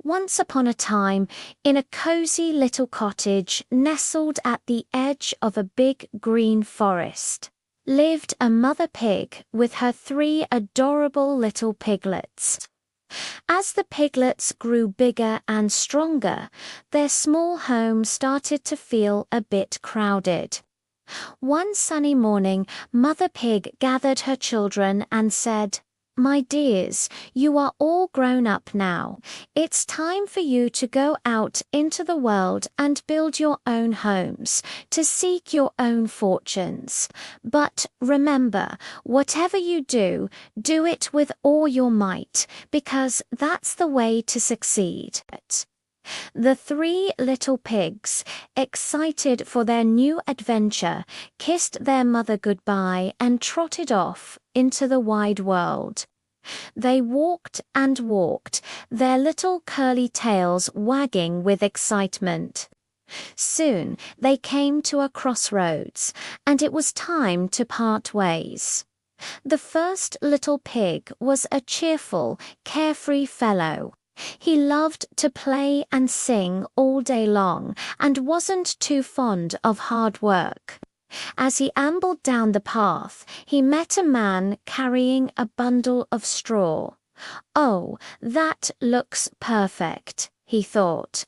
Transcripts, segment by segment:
Once upon a time, in a cozy little cottage nestled at the edge of a big green forest, lived a mother pig with her 3 adorable little piglets. As the piglets grew bigger and stronger, their small home started to feel a bit crowded. One sunny morning, Mother Pig gathered her children and said, "My dears, you are all grown up now. It's time for you to go out into the world and build your own homes, to seek your own fortunes. But remember, whatever you do, do it with all your might, because that's the way to succeed." The 3 little pigs, excited for their new adventure, kissed their mother goodbye and trotted off into the wide world. They walked and walked, their little curly tails wagging with excitement. Soon they came to a crossroads, and it was time to part ways. The first little pig was a cheerful, carefree fellow. He loved to play and sing all day long and wasn't too fond of hard work. As he ambled down the path, he met a man carrying a bundle of straw. "Oh, that looks perfect," he thought.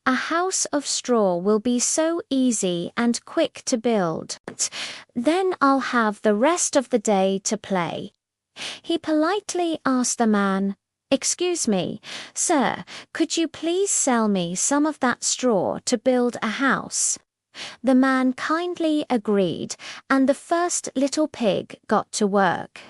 "A house of straw will be so easy and quick to build. Then I'll have the rest of the day to play." He politely asked the man, "Excuse me, sir, could you please sell me some of that straw to build a house?" The man kindly agreed, and the first little pig got to work.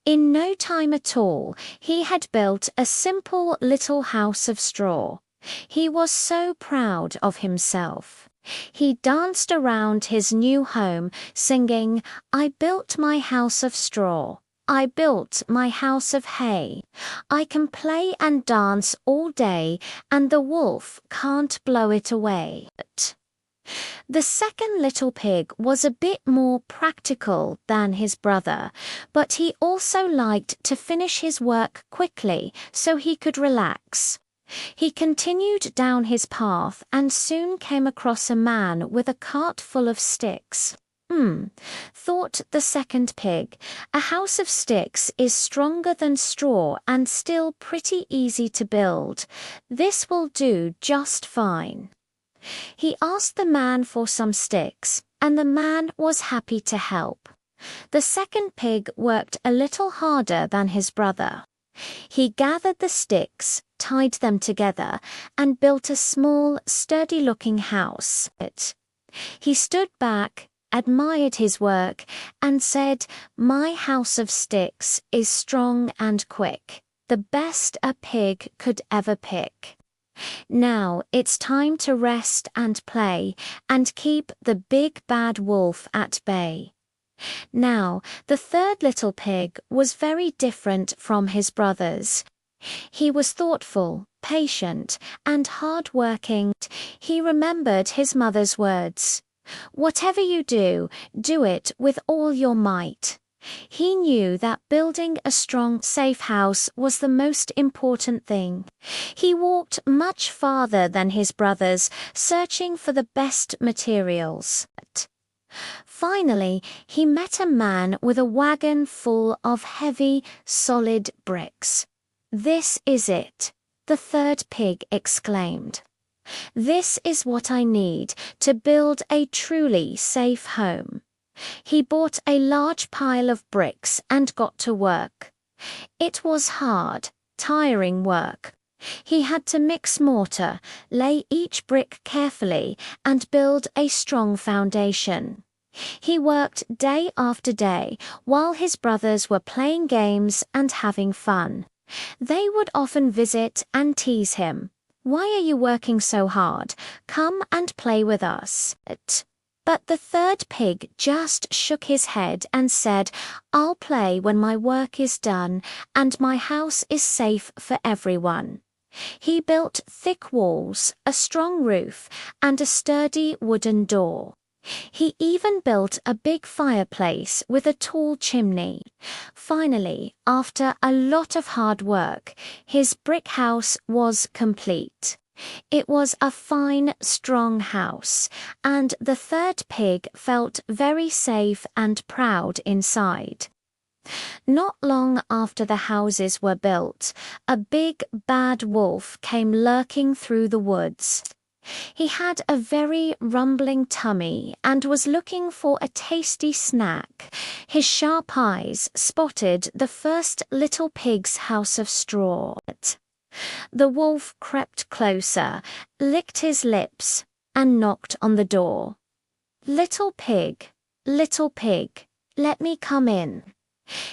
In no time at all, he had built a simple little house of straw. He was so proud of himself. He danced around his new home, singing, "I built my house of straw. I built my house of hay. I can play and dance all day, and the wolf can't blow it away." The second little pig was a bit more practical than his brother, but he also liked to finish his work quickly so he could relax. He continued down his path and soon came across a man with a cart full of sticks. Thought the second pig, "a house of sticks is stronger than straw and still pretty easy to build. This will do just fine." He asked the man for some sticks, and the man was happy to help. The second pig worked a little harder than his brother. He gathered the sticks, tied them together, and built a small, sturdy-looking house. He stood back, admired his work, and said, "My house of sticks is strong and quick, the best a pig could ever pick. Now it's time to rest and play, and keep the big bad wolf at bay." Now, the third little pig was very different from his brothers. He was thoughtful, patient, and hard-working. He remembered his mother's words, "Whatever you do, do it with all your might." He knew that building a strong, safe house was the most important thing. He walked much farther than his brothers, searching for the best materials. Finally, he met a man with a wagon full of heavy, solid bricks. "This is it," the third pig exclaimed. "This is what I need to build a truly safe home." He bought a large pile of bricks and got to work. It was hard, tiring work. He had to mix mortar, lay each brick carefully, and build a strong foundation. He worked day after day while his brothers were playing games and having fun. They would often visit and tease him. "Why are you working so hard? Come and play with us." But the third pig just shook his head and said, "I'll play when my work is done and my house is safe for everyone." He built thick walls, a strong roof, and a sturdy wooden door. He even built a big fireplace with a tall chimney. Finally, after a lot of hard work, his brick house was complete. It was a fine, strong house, and the third pig felt very safe and proud inside. Not long after the houses were built, a big, bad wolf came lurking through the woods. He had a very rumbling tummy and was looking for a tasty snack. His sharp eyes spotted the first little pig's house of straw. The wolf crept closer, licked his lips, and knocked on the door. Little pig, let me come in.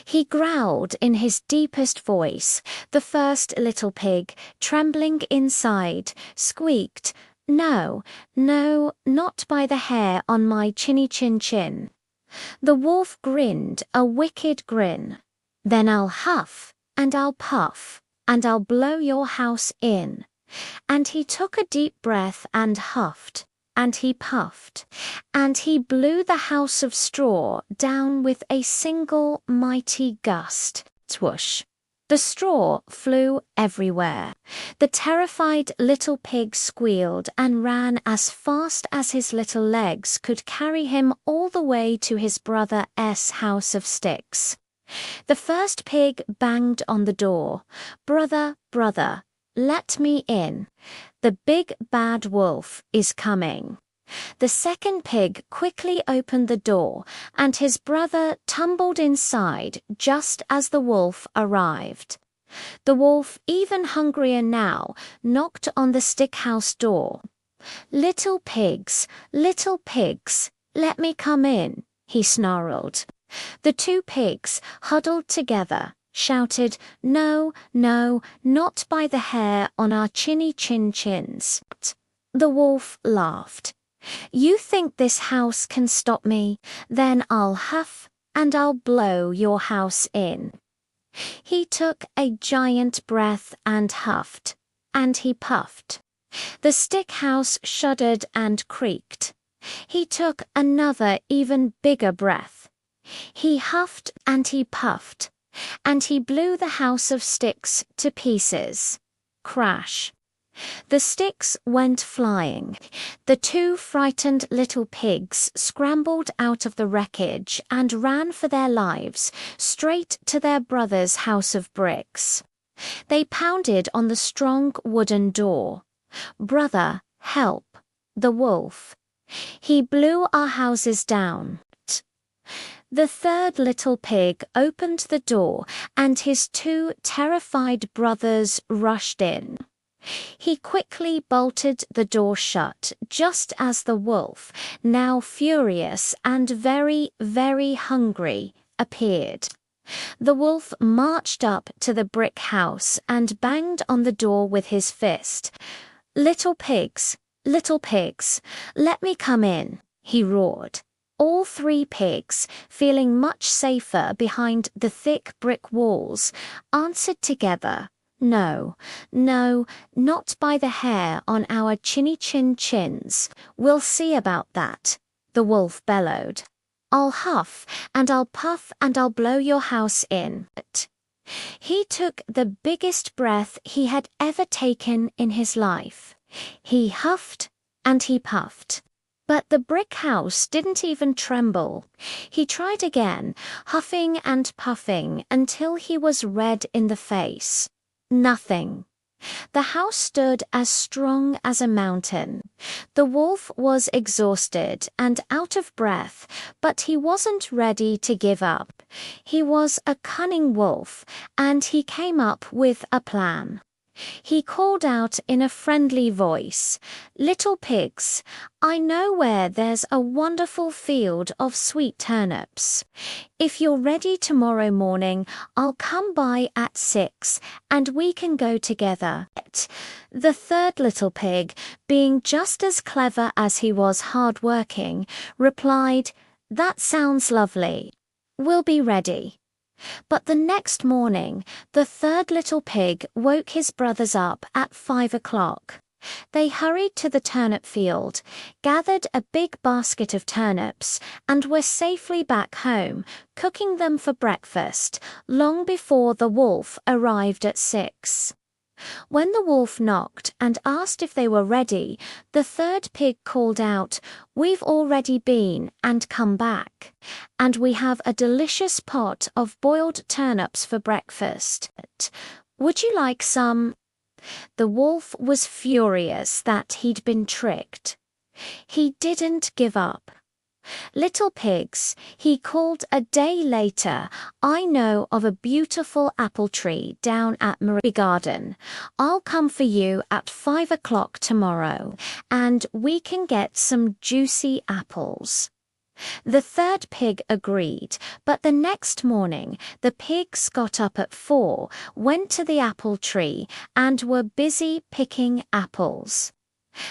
He growled in his deepest voice. The first little pig, trembling inside, squeaked, "No, no, not by the hair on my chinny chin chin." The wolf grinned a wicked grin. "Then I'll huff, and I'll puff, and I'll blow your house in." And he took a deep breath and huffed, and he puffed, and he blew the house of straw down with a single mighty gust. Swoosh! The straw flew everywhere. The terrified little pig squealed and ran as fast as his little legs could carry him all the way to his brother's house of sticks. The first pig banged on the door. "Brother, brother, let me in. The big bad wolf is coming." The second pig quickly opened the door, and his brother tumbled inside just as the wolf arrived. The wolf, even hungrier now, knocked on the stick house door. Little pigs, let me come in," he snarled. The two pigs, huddled together, shouted, "No, no, not by the hair on our chinny chin chins." The wolf laughed. "You think this house can stop me? Then I'll huff and I'll blow your house in." He took a giant breath and huffed, and he puffed. The stick house shuddered and creaked. He took another even bigger breath. He huffed and he puffed, and he blew the house of sticks to pieces. Crash! The sticks went flying. The two frightened little pigs scrambled out of the wreckage and ran for their lives, straight to their brother's house of bricks. They pounded on the strong wooden door. "Brother, help! The wolf. He blew our houses down." The third little pig opened the door, and his two terrified brothers rushed in. He quickly bolted the door shut just as the wolf, now furious and very, very hungry, appeared. The wolf marched up to the brick house and banged on the door with his fist. Little pigs, let me come in," he roared. All three pigs, feeling much safer behind the thick brick walls, answered together, "No, no, not by the hair on our chinny chin chins. We'll see about that," the wolf bellowed. "I'll huff, and I'll puff, and I'll blow your house in." He took the biggest breath he had ever taken in his life. He huffed and he puffed. But the brick house didn't even tremble. He tried again, huffing and puffing until he was red in the face. Nothing. The house stood as strong as a mountain. The wolf was exhausted and out of breath, but he wasn't ready to give up. He was a cunning wolf, and he came up with a plan. He called out in a friendly voice, "Little pigs, I know where there's a wonderful field of sweet turnips. If you're ready tomorrow morning, I'll come by at 6 and we can go together." The third little pig, being just as clever as he was hard-working, replied, "That sounds lovely. We'll be ready." But the next morning, the third little pig woke his brothers up at 5 o'clock. They hurried to the turnip field, gathered a big basket of turnips, and were safely back home, cooking them for breakfast, long before the wolf arrived at 6. When the wolf knocked and asked if they were ready, the third pig called out, "We've already been and come back, and we have a delicious pot of boiled turnips for breakfast. Would you like some?" The wolf was furious that he'd been tricked. He didn't give up. "Little pigs," he called a day later, "I know of a beautiful apple tree down at Marie Garden. I'll come for you at 5 o'clock tomorrow, and we can get some juicy apples." The third pig agreed, but the next morning the pigs got up at 4, went to the apple tree, and were busy picking apples.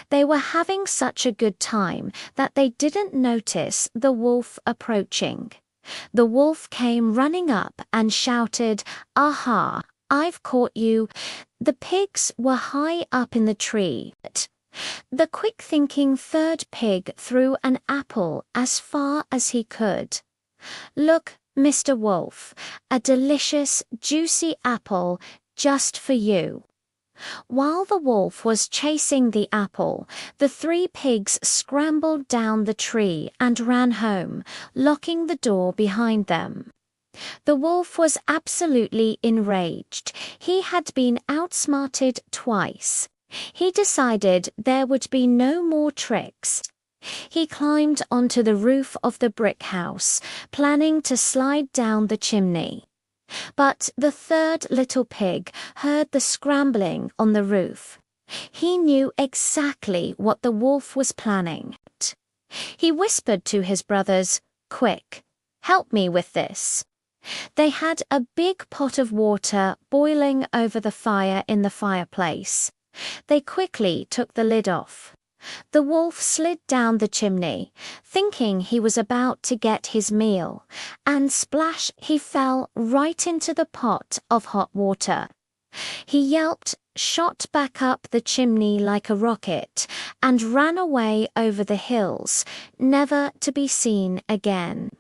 They were having such a good time that they didn't notice the wolf approaching. The wolf came running up and shouted, "Aha! I've caught you." The pigs were high up in the tree. The quick-thinking third pig threw an apple as far as he could. "Look, Mr. Wolf, a delicious, juicy apple just for you." While the wolf was chasing the apple, the 3 pigs scrambled down the tree and ran home, locking the door behind them. The wolf was absolutely enraged. He had been outsmarted twice. He decided there would be no more tricks. He climbed onto the roof of the brick house, planning to slide down the chimney. But the third little pig heard the scrambling on the roof. He knew exactly what the wolf was planning. He whispered to his brothers, "Quick, help me with this." They had a big pot of water boiling over the fire in the fireplace. They quickly took the lid off. The wolf slid down the chimney, thinking he was about to get his meal, and splash, he fell right into the pot of hot water. He yelped, shot back up the chimney like a rocket, and ran away over the hills, never to be seen again.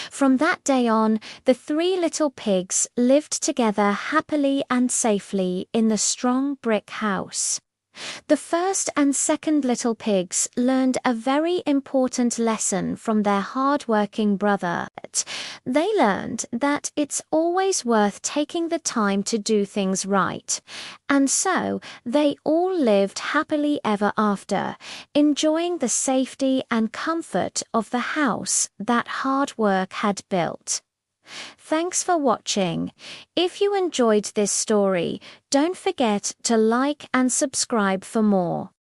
From that day on, the 3 little pigs lived together happily and safely in the strong brick house. The first and second little pigs learned a very important lesson from their hard-working brother. They learned that it's always worth taking the time to do things right. And so they all lived happily ever after, enjoying the safety and comfort of the house that hard work had built. Thanks for watching. If you enjoyed this story, don't forget to like and subscribe for more.